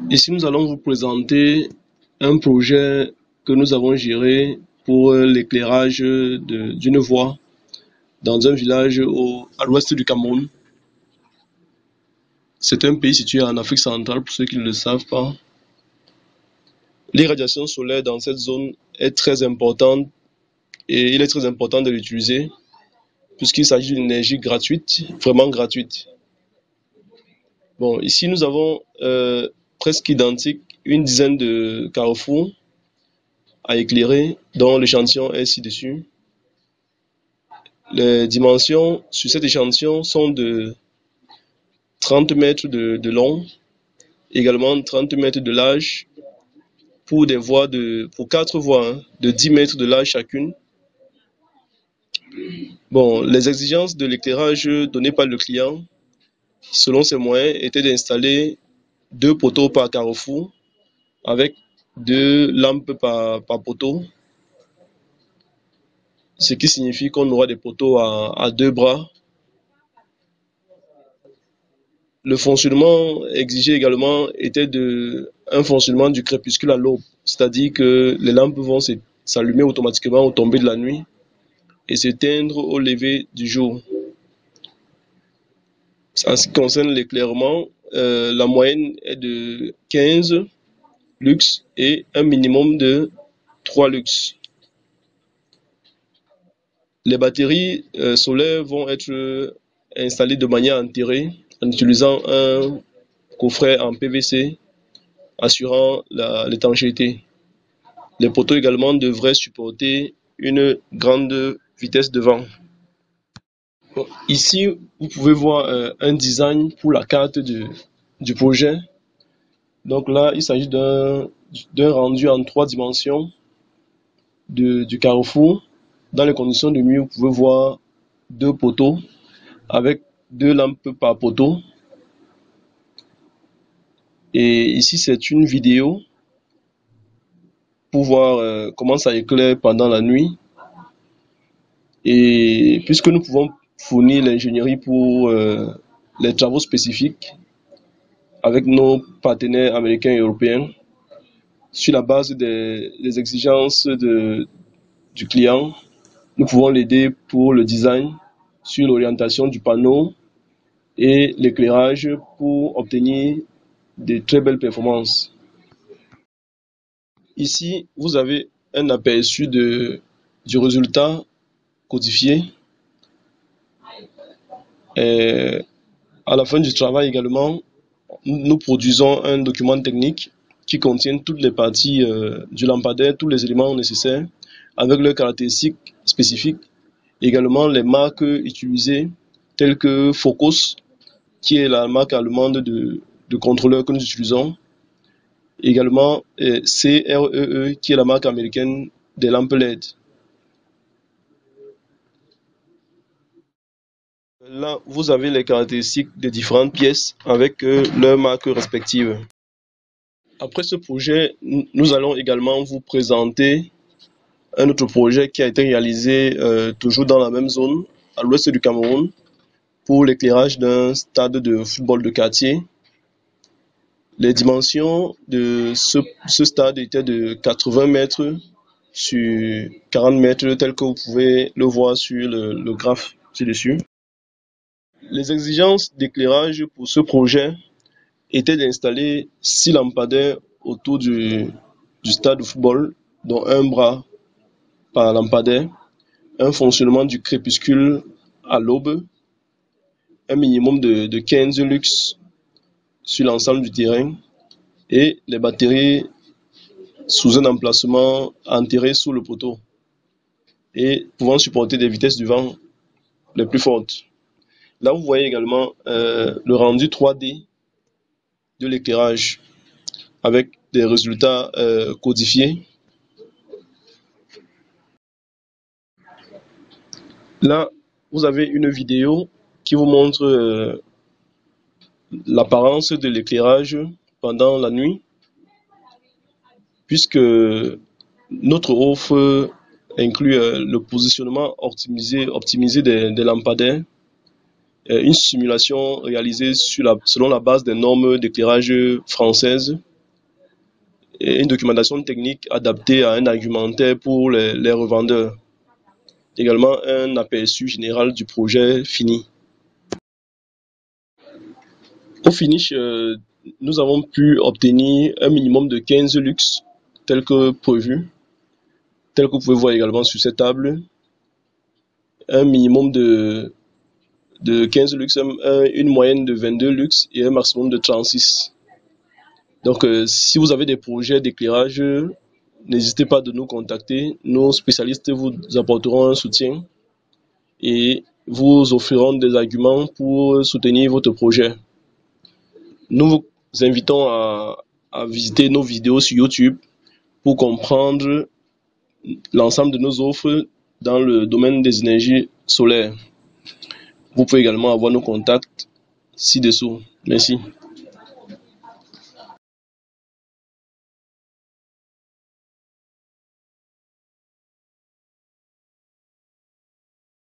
Ici, nous allons vous présenter un projet que nous avons géré pour l'éclairage d'une voie dans un village à l'ouest du Cameroun. C'est un pays situé en Afrique centrale, pour ceux qui ne le savent pas. L'irradiation solaire dans cette zone est très importante et il est très important de l'utiliser puisqu'il s'agit d'une énergie gratuite, vraiment gratuite. Bon, ici, nous avons presque identique une dizaine de carrefours à éclairer, dont l'échantillon est ci-dessus. Les dimensions sur cet échantillon sont de 30 mètres de long, également 30 mètres de large, pour des voies pour 4 voies de 10 mètres de large chacune. Bon, les exigences de l'éclairage données par le client, selon ses moyens, étaient d'installer 2 poteaux par carrefour, avec 2 lampes par poteau, ce qui signifie qu'on aura des poteaux à 2 bras. Le fonctionnement exigé également était un fonctionnement du crépuscule à l'aube, c'est-à-dire que les lampes vont s'allumer automatiquement au tomber de la nuit et s'éteindre au lever du jour. En ce qui concerne l'éclairement, la moyenne est de 15 lux et un minimum de 3 lux. Les batteries solaires vont être installées de manière enterrée en utilisant un coffret en PVC assurant l'étanchéité. Les poteaux également devraient supporter une grande vitesse de vent. Bon, ici, vous pouvez voir un design pour la carte du projet. Donc là, il s'agit d'un rendu en 3 dimensions du carrefour. Dans les conditions de nuit, vous pouvez voir 2 poteaux avec 2 lampes par poteau. Et ici, c'est une vidéo pour voir comment ça éclaire pendant la nuit. Et puisque nous pouvons fournir l'ingénierie pour les travaux spécifiques avec nos partenaires américains et européens, sur la base des exigences du client, nous pouvons l'aider pour le design, sur l'orientation du panneau et l'éclairage pour obtenir de très belles performances. Ici, vous avez un aperçu du résultat codifié. Et à la fin du travail également, nous produisons un document technique qui contient toutes les parties du lampadaire, tous les éléments nécessaires, avec leurs caractéristiques spécifiques, également les marques utilisées, telles que Focus, qui est la marque allemande de contrôleur que nous utilisons, également CREE, qui est la marque américaine des lampes LED. Là, vous avez les caractéristiques des différentes pièces avec leurs marques respectives. Après ce projet, nous allons également vous présenter un autre projet qui a été réalisé toujours dans la même zone, à l'ouest du Cameroun, pour l'éclairage d'un stade de football de quartier. Les dimensions de ce stade étaient de 80 mètres sur 40 mètres, tel que vous pouvez le voir sur le graphe ci-dessus. Les exigences d'éclairage pour ce projet étaient d'installer 6 lampadaires autour du stade de football, dont un bras par lampadaire, un fonctionnement du crépuscule à l'aube, un minimum de 15 lux sur l'ensemble du terrain et les batteries sous un emplacement enterré sous le poteau et pouvant supporter des vitesses du vent les plus fortes. Là, vous voyez également le rendu 3D de l'éclairage avec des résultats codifiés. Là, vous avez une vidéo qui vous montre l'apparence de l'éclairage pendant la nuit, puisque notre offre inclut le positionnement optimisé des lampadaires une simulation réalisée selon la base des normes d'éclairage françaises et une documentation technique adaptée à un argumentaire pour les revendeurs. Également un aperçu général du projet fini. Au finish, nous avons pu obtenir un minimum de 15 luxe tel que prévu, tel que vous pouvez voir également sur cette table. Un minimum de 15 luxe, une moyenne de 22 luxe et un maximum de 36. Donc, si vous avez des projets d'éclairage, n'hésitez pas de nous contacter. Nos spécialistes vous apporteront un soutien et vous offriront des arguments pour soutenir votre projet. Nous vous invitons à visiter nos vidéos sur YouTube pour comprendre l'ensemble de nos offres dans le domaine des énergies solaires. Vous pouvez également avoir nos contacts ci-dessous. Merci.